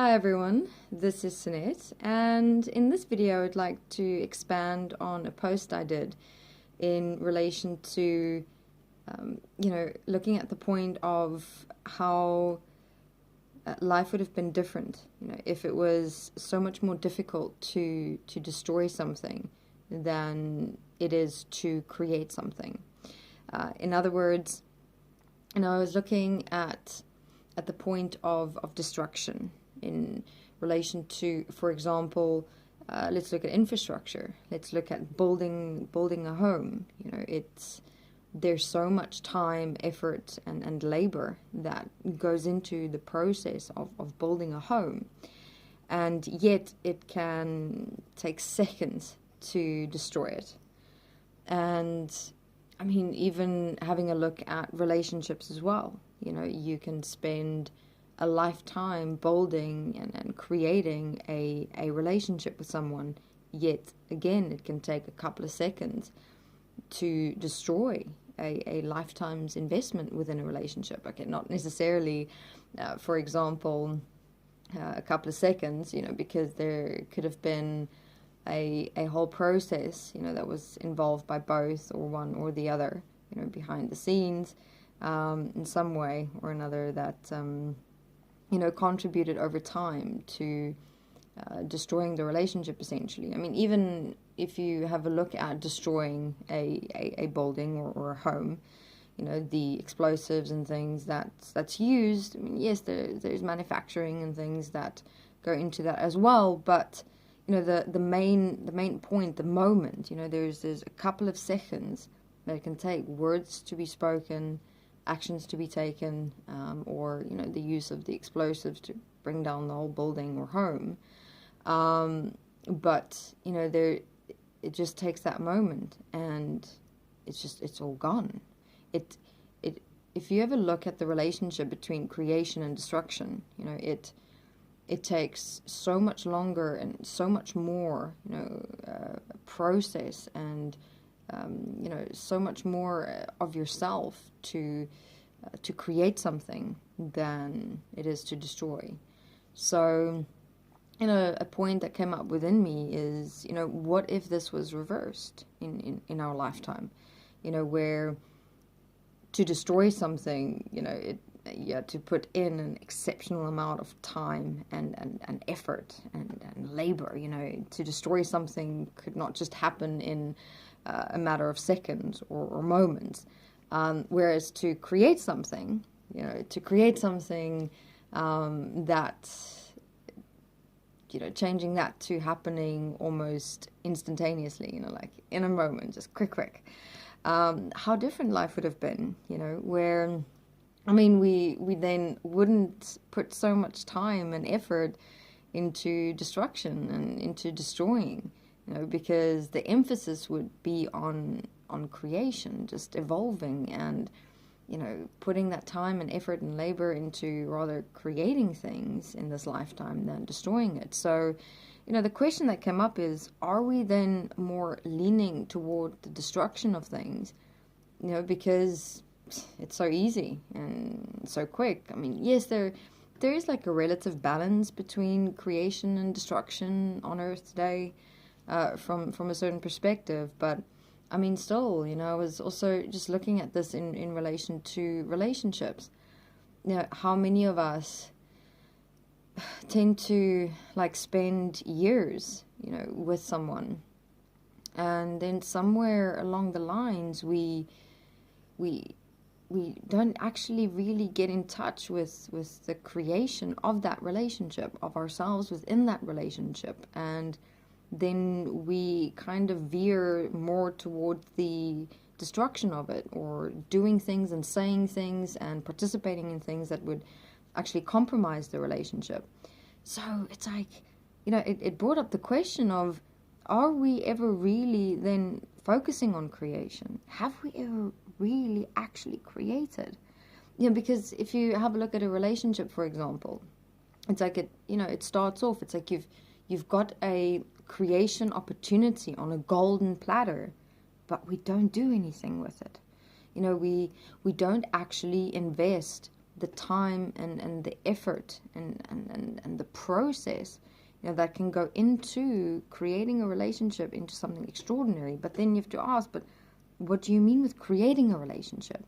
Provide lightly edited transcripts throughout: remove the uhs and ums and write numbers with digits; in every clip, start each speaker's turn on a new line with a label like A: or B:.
A: Hi everyone, this is Sunette, and in this video I'd like to expand on a post I did in relation to, looking at the point of how life would have been different, if it was so much more difficult to destroy something than it is to create something. In other words, I was looking at the point of destruction in relation to, for example, let's look at infrastructure. Let's look at building a home. There's so much time, effort, and labor that goes into the process of building a home, and yet it can take seconds to destroy it. And I mean, even having a look at relationships as well. You can spend a lifetime building and creating a relationship with someone, yet again it can take a couple of seconds to destroy a lifetime's investment within a relationship. Okay, not necessarily, for example, a couple of seconds, because there could have been a whole process, that was involved by both or one or the other, behind the scenes, in some way or another that contributed over time to destroying the relationship, essentially. I mean, even if you have a look at destroying a building or a home, the explosives and things that's used. I mean, yes, there's manufacturing and things that go into that as well, but the main point, the moment, there's a couple of seconds that it can take, words to be spoken, actions to be taken, or the use of the explosives to bring down the whole building or home. But it just takes that moment, and it's all gone. If you ever look at the relationship between creation and destruction, it takes so much longer and so much more, process and so much more of yourself to create something than it is to destroy. So, a point that came up within me is, what if this was reversed in our lifetime? Where to destroy something, you had to put in an exceptional amount of time and effort and labor. To destroy something could not just happen in a matter of seconds or moments. Whereas to create something, that, changing that to happening almost instantaneously, like in a moment, just quick. How different life would have been, where, I mean, we then wouldn't put so much time and effort into destruction and into destroying, because the emphasis would be on creation, just evolving and, putting that time and effort and labor into rather creating things in this lifetime than destroying it. So, the question that came up is, are we then more leaning toward the destruction of things, because it's so easy and so quick? I mean, yes, there is like a relative balance between creation and destruction on Earth today, from a certain perspective, but I mean, still, I was also just looking at this in relation to relationships. How many of us tend to spend years, with someone, and then somewhere along the lines we don't actually really get in touch with the creation of that relationship, of ourselves within that relationship, and then we kind of veer more towards the destruction of it, or doing things and saying things and participating in things that would actually compromise the relationship. So it's like, it brought up the question of, are we ever really then focusing on creation? Have we ever really actually created? Because if you have a look at a relationship, for example, it's like it starts off, it's like you've got a creation opportunity on a golden platter, but we don't do anything with it. We don't actually invest the time and the effort and the process, that can go into creating a relationship into something extraordinary. But then you have to ask, but what do you mean with creating a relationship?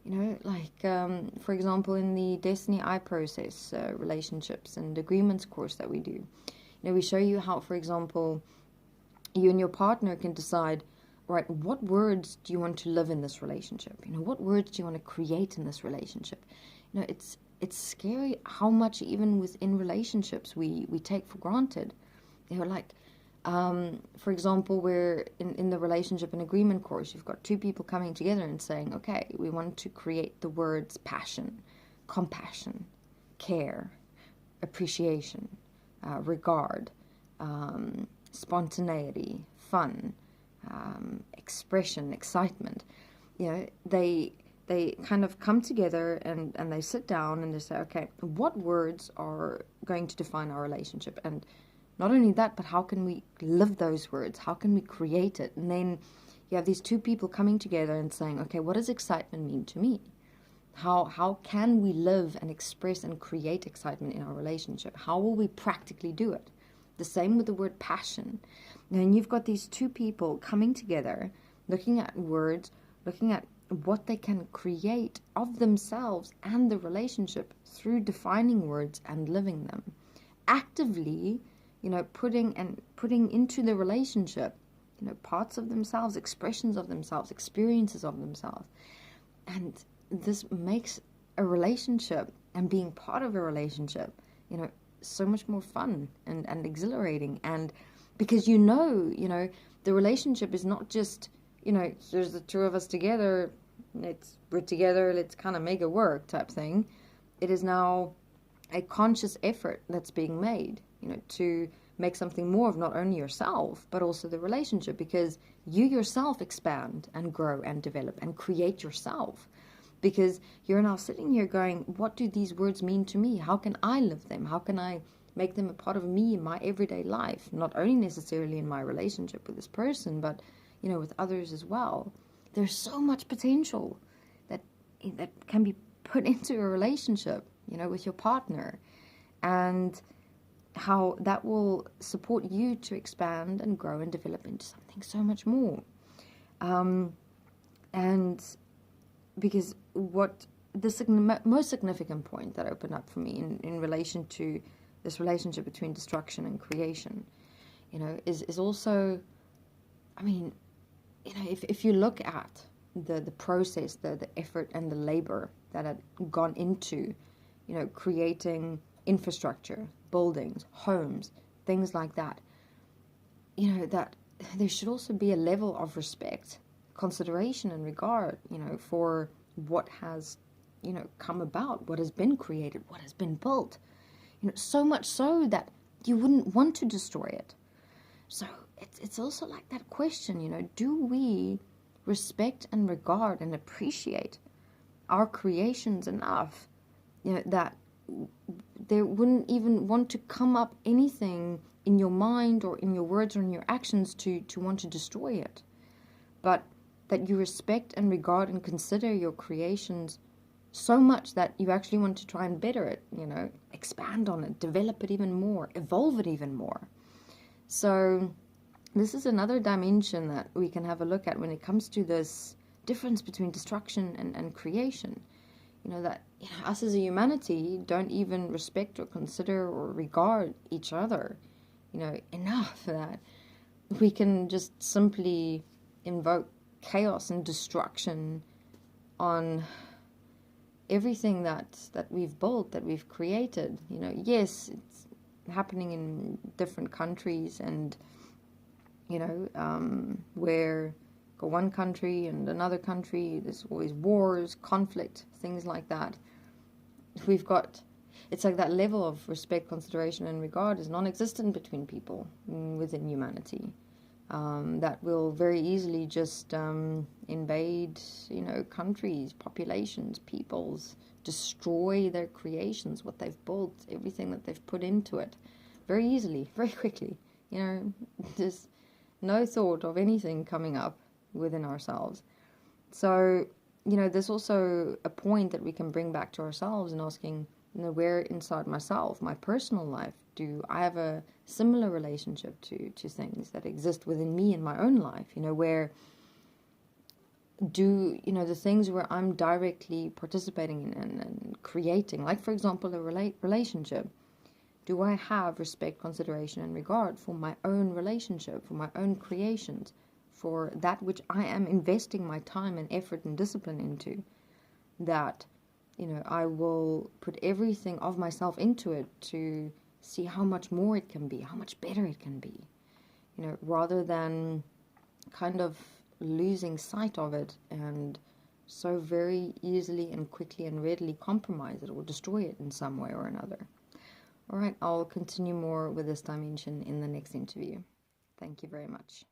A: For example, in the desteni process, relationships and agreements course that we do, we show you how, for example, you and your partner can decide, right, what words do you want to live in this relationship? What words do you want to create in this relationship? It's scary how much even within relationships we take for granted. For example, where in the relationship and agreement course, you've got two people coming together and saying, okay, we want to create the words passion, compassion, care, appreciation, regard, spontaneity, fun, expression, excitement. They kind of come together and they sit down and they say, okay, what words are going to define our relationship? And not only that, but how can we live those words? How can we create it? And then you have these two people coming together and saying, okay, what does excitement mean to me? How can we live and express and create excitement in our relationship? How will we practically do it? The same with the word passion. And you've got these two people coming together, looking at words, looking at what they can create of themselves and the relationship through defining words and living them. Actively, putting into the relationship, parts of themselves, expressions of themselves, experiences of themselves. And this makes a relationship and being part of a relationship, so much more fun and exhilarating. And because the relationship is not just, here's the two of us together, we're together, let's kind of make it work type thing. It is now a conscious effort that's being made, to make something more of not only yourself, but also the relationship, because you yourself expand and grow and develop and create yourself. Because you're now sitting here going, what do these words mean to me? How can I live them? How can I make them a part of me in my everyday life? Not only necessarily in my relationship with this person, but, with others as well. There's so much potential that can be put into a relationship, with your partner. And how that will support you to expand and grow and develop into something so much more. And because what the most significant point that opened up for me in relation to this relationship between destruction and creation, is also, if you look at the process, the effort and the labor that had gone into, creating infrastructure, buildings, homes, things like that, that there should also be a level of respect, consideration and regard, for what has, come about, what has been created, what has been built, so much so that you wouldn't want to destroy it. So it's also like that question, do we respect and regard and appreciate our creations enough, that there wouldn't even want to come up anything in your mind or in your words or in your actions to want to destroy it, but that you respect and regard and consider your creations so much that you actually want to try and better it, expand on it, develop it even more, evolve it even more. So this is another dimension that we can have a look at when it comes to this difference between destruction and creation. That us as a humanity don't even respect or consider or regard each other, enough that we can just simply invoke chaos and destruction on everything that we've built, that we've created. Yes, it's happening in different countries, and where go one country and another country, there's always wars, conflict, things like that. It's like that level of respect, consideration and regard is non-existent between people within humanity. That will very easily just invade, countries, populations, peoples, destroy their creations, what they've built, everything that they've put into it, very easily, very quickly. No thought of anything coming up within ourselves. So there's also a point that we can bring back to ourselves and asking, where inside myself, my personal life, do I have a similar relationship to things that exist within me in my own life? Where do, the things where I'm directly participating in and creating, like, for example, a relationship, do I have respect, consideration, and regard for my own relationship, for my own creations, for that which I am investing my time and effort and discipline into, that, I will put everything of myself into it to see how much more it can be, how much better it can be, rather than kind of losing sight of it and so very easily and quickly and readily compromise it or destroy it in some way or another. All right, I'll continue more with this dimension in the next interview. Thank you very much.